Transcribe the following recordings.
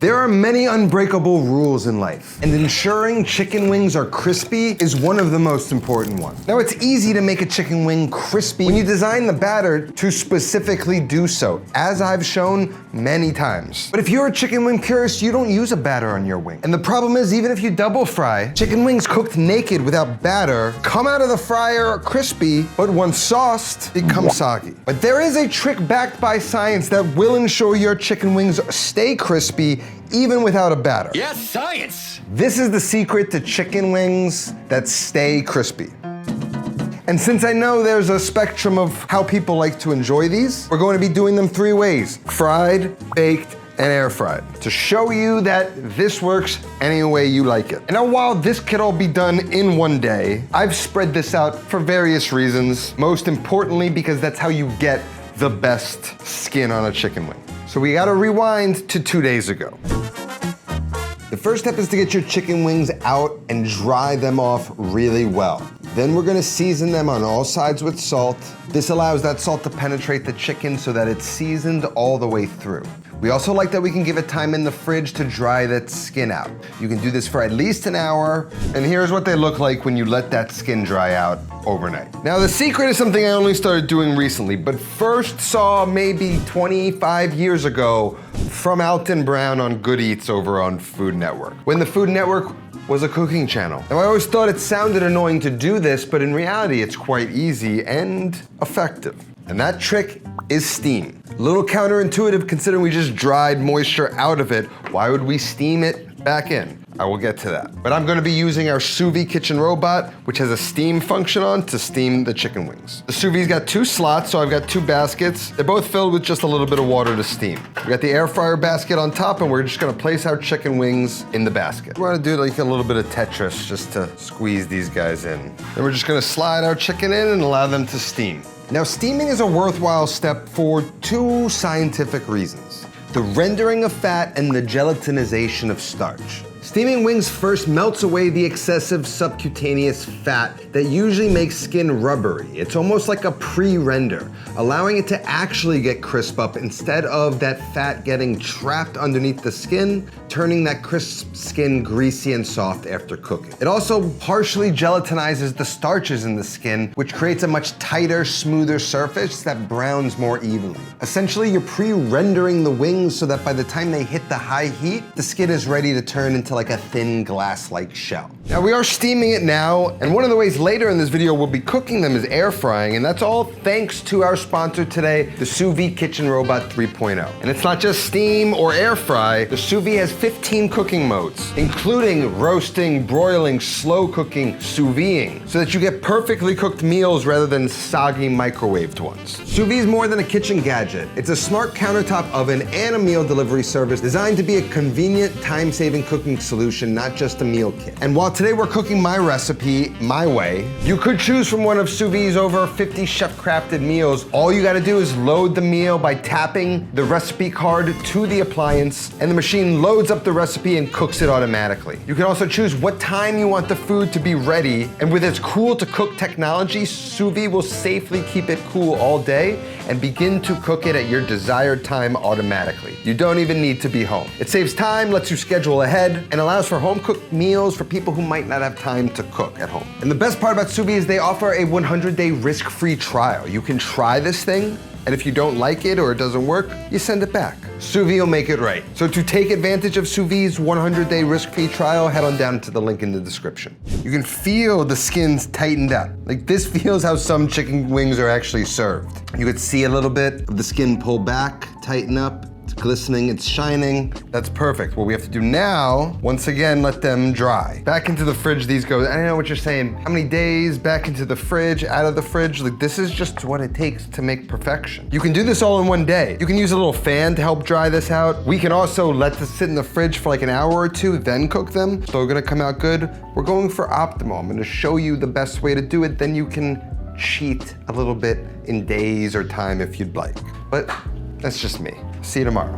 There are many unbreakable rules in life, and ensuring chicken wings are crispy is one of the most important ones. Now, it's easy to make a chicken wing crispy when you design the batter to specifically do so, as I've shown many times. But if you're a chicken wing purist, you don't use a batter on your wing. And the problem is, even if you double fry, chicken wings cooked naked without batter come out of the fryer crispy, but once sauced, become soggy. But there is a trick backed by science that will ensure your chicken wings stay crispy even without a batter. Yes, science! This is the secret to chicken wings that stay crispy. And since I know there's a spectrum of how people like to enjoy these, we're going to be doing them 3 ways: fried, baked, and air fried, to show you that this works any way you like it. And now, while this could all be done in one day, I've spread this out for various reasons, most importantly because that's how you get the best skin on a chicken wing. So we gotta rewind to 2 days ago. The first step is to get your chicken wings out and dry them off really well. Then we're gonna season them on all sides with salt. This allows that salt to penetrate the chicken so that it's seasoned all the way through. We also like that we can give it time in the fridge to dry that skin out. You can do this for at least an hour, and here's what they look like when you let that skin dry out overnight. Now, the secret is something I only started doing recently, but first saw maybe 25 years ago from Alton Brown on Good Eats over on Food Network, when the Food Network was a cooking channel. Now, I always thought it sounded annoying to do this, but in reality, it's quite easy and effective. And that trick is steam. A little counterintuitive considering we just dried moisture out of it. Why would we steam it back in? I will get to that. But I'm gonna be using our sous vide kitchen robot, which has a steam function on to steam the chicken wings. The sous vide's got 2 slots, so I've got 2 baskets. They're both filled with just a little bit of water to steam. We got the air fryer basket on top, and we're just gonna place our chicken wings in the basket. We're gonna do like a little bit of Tetris just to squeeze these guys in. Then we're just gonna slide our chicken in and allow them to steam. Now, steaming is a worthwhile step for 2 scientific reasons: the rendering of fat and the gelatinization of starch. Steaming wings first melts away the excessive subcutaneous fat that usually makes skin rubbery. It's almost like a pre-render, allowing it to actually get crisp up instead of that fat getting trapped underneath the skin, turning that crisp skin greasy and soft after cooking. It also partially gelatinizes the starches in the skin, which creates a much tighter, smoother surface that browns more evenly. Essentially, you're pre-rendering the wings so that by the time they hit the high heat, the skin is ready to turn into like a thin glass-like shell. Now, we are steaming it now, and one of the ways later in this video we'll be cooking them is air frying, and that's all thanks to our sponsor today, the Sous Vide Kitchen Robot 3.0. And it's not just steam or air fry. The sous vide has 15 cooking modes, including roasting, broiling, slow cooking, sous videing, so that you get perfectly cooked meals rather than soggy microwaved ones. Sous vide is more than a kitchen gadget. It's a smart countertop oven and a meal delivery service designed to be a convenient, time-saving cooking solution, not just a meal kit. And while today we're cooking my recipe my way, you could choose from one of Sous Vide's over 50 chef-crafted meals. All you gotta do is load the meal by tapping the recipe card to the appliance, and the machine loads up the recipe and cooks it automatically. You can also choose what time you want the food to be ready, and with its cool-to-cook technology, Sous Vide will safely keep it cool all day and begin to cook it at your desired time automatically. You don't even need to be home. It saves time, lets you schedule ahead, and allows for home-cooked meals for people who might not have time to cook at home. And the best part about Sous Vide is they offer a 100-day risk-free trial. You can try this thing, and if you don't like it or it doesn't work, you send it back. Sous Vide will make it right. So to take advantage of Sous Vide's 100-day risk-free trial, head on down to the link in the description. You can feel the skins tightened up. Like, this feels how some chicken wings are actually served. You could see a little bit of the skin pull back, tighten up. It's glistening, it's shining. That's perfect. What we have to do now, once again, let them dry. Back into the fridge these go. I don't know what you're saying. How many days back into the fridge, out of the fridge? Like, this is just what it takes to make perfection. You can do this all in one day. You can use a little fan to help dry this out. We can also let this sit in the fridge for like an hour or 2, then cook them. So they're gonna come out good. We're going for optimal. I'm gonna show you the best way to do it. Then you can cheat a little bit in days or time if you'd like. But that's just me. See you tomorrow.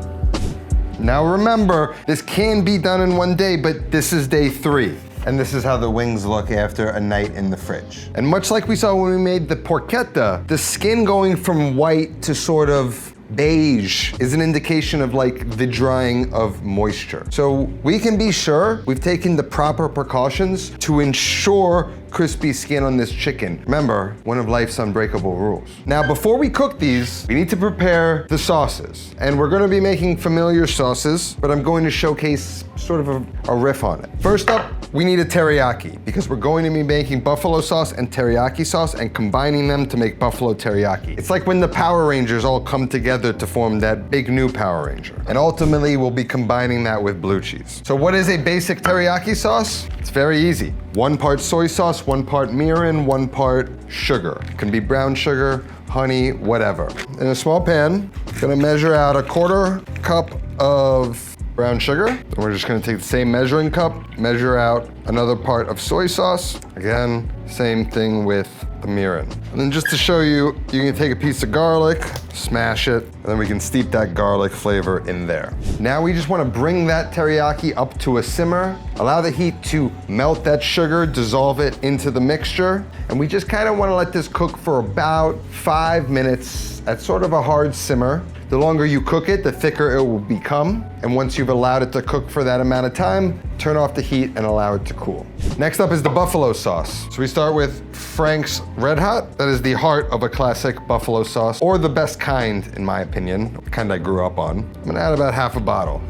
Now remember, this can be done in one day, but this is day 3. And this is how the wings look after a night in the fridge. And much like we saw when we made the porchetta, the skin going from white to sort of beige is an indication of like the drying of moisture. So we can be sure we've taken the proper precautions to ensure crispy skin on this chicken. Remember, one of life's unbreakable rules. Now, before we cook these, we need to prepare the sauces. And we're gonna be making familiar sauces, but I'm going to showcase sort of a riff on it. First up, we need a teriyaki because we're going to be making buffalo sauce and teriyaki sauce and combining them to make buffalo teriyaki. It's like when the Power Rangers all come together to form that big new Power Ranger. And ultimately, we'll be combining that with blue cheese. So what is a basic teriyaki sauce? It's very easy. 1 part soy sauce, 1 part mirin, 1 part sugar. It can be brown sugar, honey, whatever. In a small pan, gonna measure out a 1/4 cup of brown sugar. And we're just gonna take the same measuring cup, measure out another part of soy sauce. Again, same thing with the mirin. And then just to show you, you can take a piece of garlic, smash it, and then we can steep that garlic flavor in there. Now we just wanna bring that teriyaki up to a simmer, allow the heat to melt that sugar, dissolve it into the mixture, and we just kinda wanna let this cook for about 5 minutes at sort of a hard simmer. The longer you cook it, the thicker it will become. And once you've allowed it to cook for that amount of time, turn off the heat and allow it to cool. Next up is the buffalo sauce. So we start with Frank's Red Hot. That is the heart of a classic buffalo sauce, or the best kind, in my opinion, the kind I grew up on. I'm gonna add about half a bottle.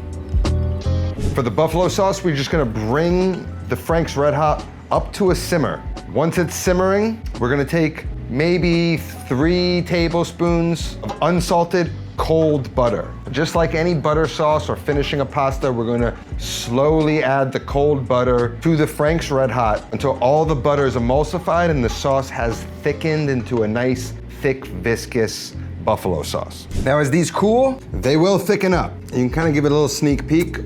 For the buffalo sauce, we're just gonna bring the Frank's Red Hot up to a simmer. Once it's simmering, we're gonna take maybe 3 tablespoons of unsalted cold butter. Just like any butter sauce or finishing a pasta, we're gonna slowly add the cold butter to the Frank's Red Hot until all the butter is emulsified and the sauce has thickened into a nice, thick, viscous buffalo sauce. Now, as these cool, they will thicken up. You can kind of give it a little sneak peek.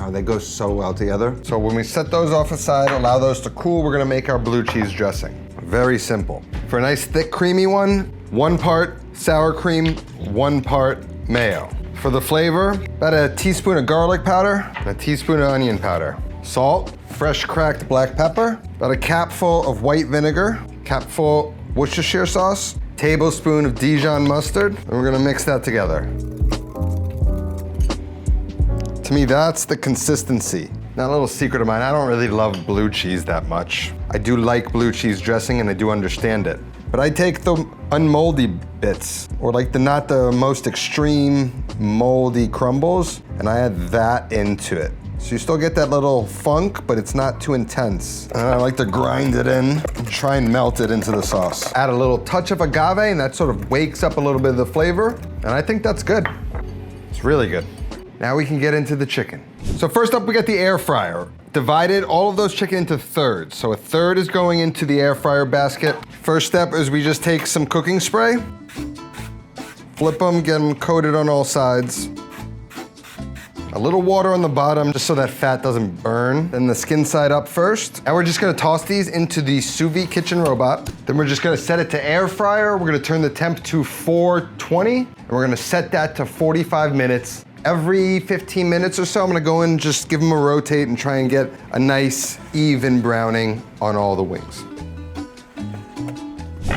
Oh, they go so well together. So when we set those off aside, allow those to cool, we're gonna make our blue cheese dressing. Very simple. For a nice, thick, creamy one, 1 part sour cream, 1 part mayo. For the flavor, about a teaspoon of garlic powder, and a teaspoon of onion powder. Salt, fresh cracked black pepper, about a capful of white vinegar, capful Worcestershire sauce, tablespoon of Dijon mustard, and we're gonna mix that together. To me, that's the consistency. Now, a little secret of mine, I don't really love blue cheese that much. I do like blue cheese dressing and I do understand it. But I take the unmoldy bits, or like the not the most extreme moldy crumbles, and I add that into it. So you still get that little funk, but it's not too intense. And I like to grind it in and try and melt it into the sauce. Add a little touch of agave, and that sort of wakes up a little bit of the flavor, and I think that's good. It's really good. Now we can get into the chicken. So first up, we got the air fryer. Divided all of those chicken into thirds. So a third is going into the air fryer basket. First step is we just take some cooking spray, flip them, get them coated on all sides. A little water on the bottom just so that fat doesn't burn. Then the skin side up first. And we're just gonna toss these into the sous vide kitchen robot. Then we're just gonna set it to air fryer. We're gonna turn the temp to 420, and we're gonna set that to 45 minutes. Every 15 minutes or so, I'm gonna go in, just give them a rotate and try and get a nice, even browning on all the wings.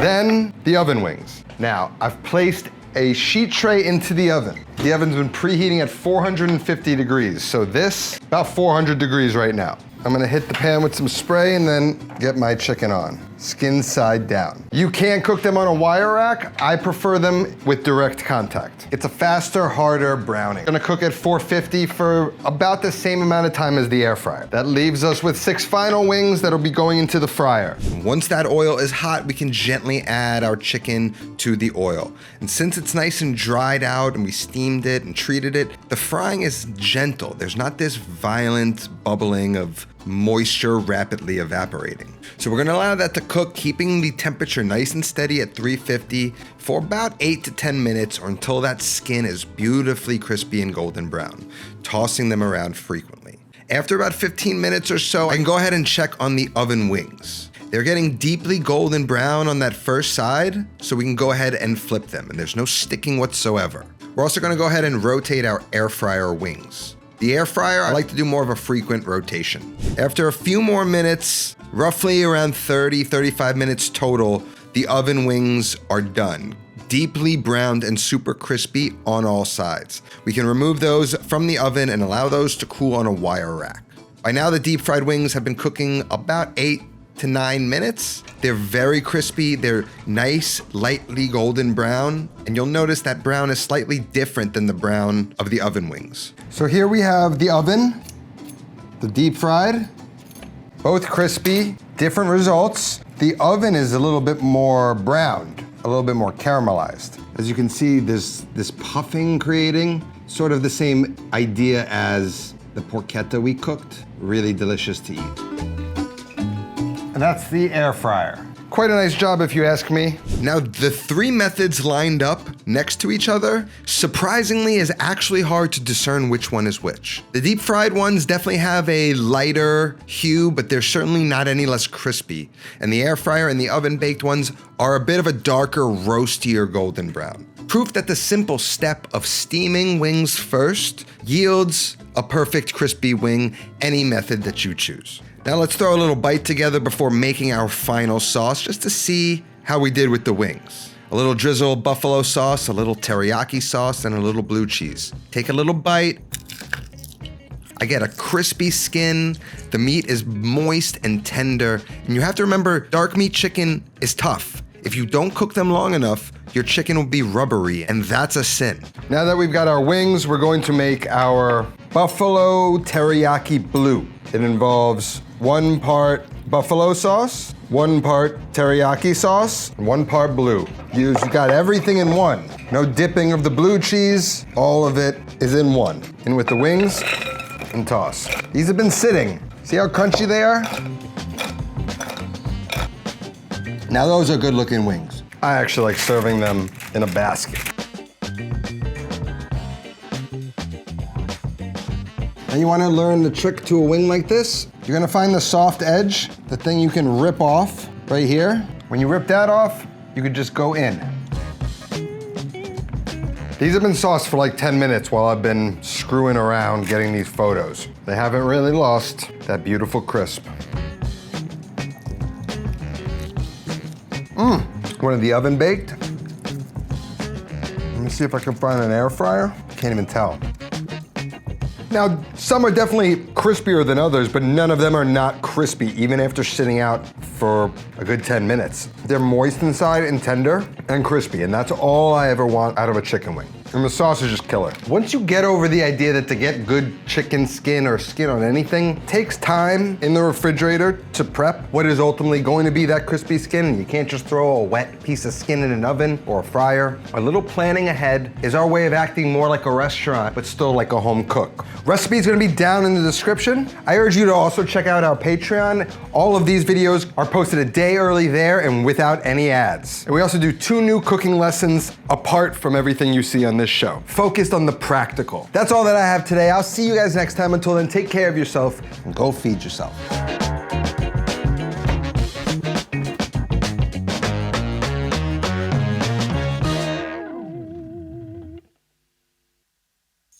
Then, the oven wings. Now, I've placed a sheet tray into the oven. The oven's been preheating at 450 degrees, so this, about 400 degrees right now. I'm gonna hit the pan with some spray and then get my chicken on. Skin side down. You can cook them on a wire rack. I prefer them with direct contact. It's a faster, harder browning. Gonna cook at 450 for about the same amount of time as the air fryer. That leaves us with 6 final wings that'll be going into the fryer. Once that oil is hot, we can gently add our chicken to the oil. And since it's nice and dried out and we steamed it and treated it, the frying is gentle. There's not this violent bubbling of moisture rapidly evaporating. So we're gonna allow that to cook, keeping the temperature nice and steady at 350 for about 8 to 10 minutes, or until that skin is beautifully crispy and golden brown, tossing them around frequently. After about 15 minutes or so, I can go ahead and check on the oven wings. They're getting deeply golden brown on that first side, so we can go ahead and flip them, and there's no sticking whatsoever. We're also gonna go ahead and rotate our air fryer wings. The air fryer, I like to do more of a frequent rotation. After a few more minutes, roughly around 30, 35 minutes total, the oven wings are done. deeply browned and super crispy on all sides. We can remove those from the oven and allow those to cool on a wire rack. By now, the deep fried wings have been cooking about 8 to 9 minutes. They're very crispy. They're nice, lightly golden brown. And you'll notice that brown is slightly different than the brown of the oven wings. So here we have the oven, the deep fried, both crispy, different results. The oven is a little bit more browned, a little bit more caramelized. As you can see, there's this puffing creating, sort of the same idea as the porchetta we cooked. Really delicious to eat. And that's the air fryer. Quite a nice job if you ask me. Now, the three methods lined up next to each other, surprisingly is actually hard to discern which one is which. The deep fried ones definitely have a lighter hue, but they're certainly not any less crispy. And the air fryer and the oven baked ones are a bit of a darker, roastier golden brown. Proof that the simple step of steaming wings first yields a perfect crispy wing, any method that you choose. Now let's throw a little bite together before making our final sauce, just to see how we did with the wings. A little drizzle of buffalo sauce, a little teriyaki sauce, and a little blue cheese. Take a little bite. I get a crispy skin. The meat is moist and tender. And you have to remember, dark meat chicken is tough. If you don't cook them long enough, your chicken will be rubbery, and that's a sin. Now that we've got our wings, we're going to make our buffalo teriyaki blue. It involves 1 part buffalo sauce, 1 part teriyaki sauce, and 1 part blue. You got everything in one. No dipping of the blue cheese. All of it is in one. In with the wings and toss. These have been sitting. See how crunchy they are? Now those are good looking wings. I actually like serving them in a basket. Now you want to learn the trick to a wing like this? You're gonna find the soft edge, the thing you can rip off right here. When you rip that off, you could just go in. These have been sauced for like 10 minutes while I've been screwing around getting these photos. They haven't really lost that beautiful crisp. One of the oven baked. Let me see if I can find an air fryer. Can't even tell. Now, some are definitely crispier than others, but none of them are not crispy, even after sitting out for a good 10 minutes. They're moist inside and tender and crispy, and that's all I ever want out of a chicken wing. And the sauce is just killer. Once you get over the idea that to get good chicken skin or skin on anything takes time in the refrigerator to prep what is ultimately going to be that crispy skin, and you can't just throw a wet piece of skin in an oven or a fryer. A little planning ahead is our way of acting more like a restaurant, but still like a home cook. Recipe is gonna be down in the description. I urge you to also check out our Patreon. All of these videos are posted a day early there and without any ads. And we also do 2 new cooking lessons apart from everything you see on this show, focused on the practical. That's all that I have today. I'll see you guys next time. Until then, take care of yourself and go feed yourself.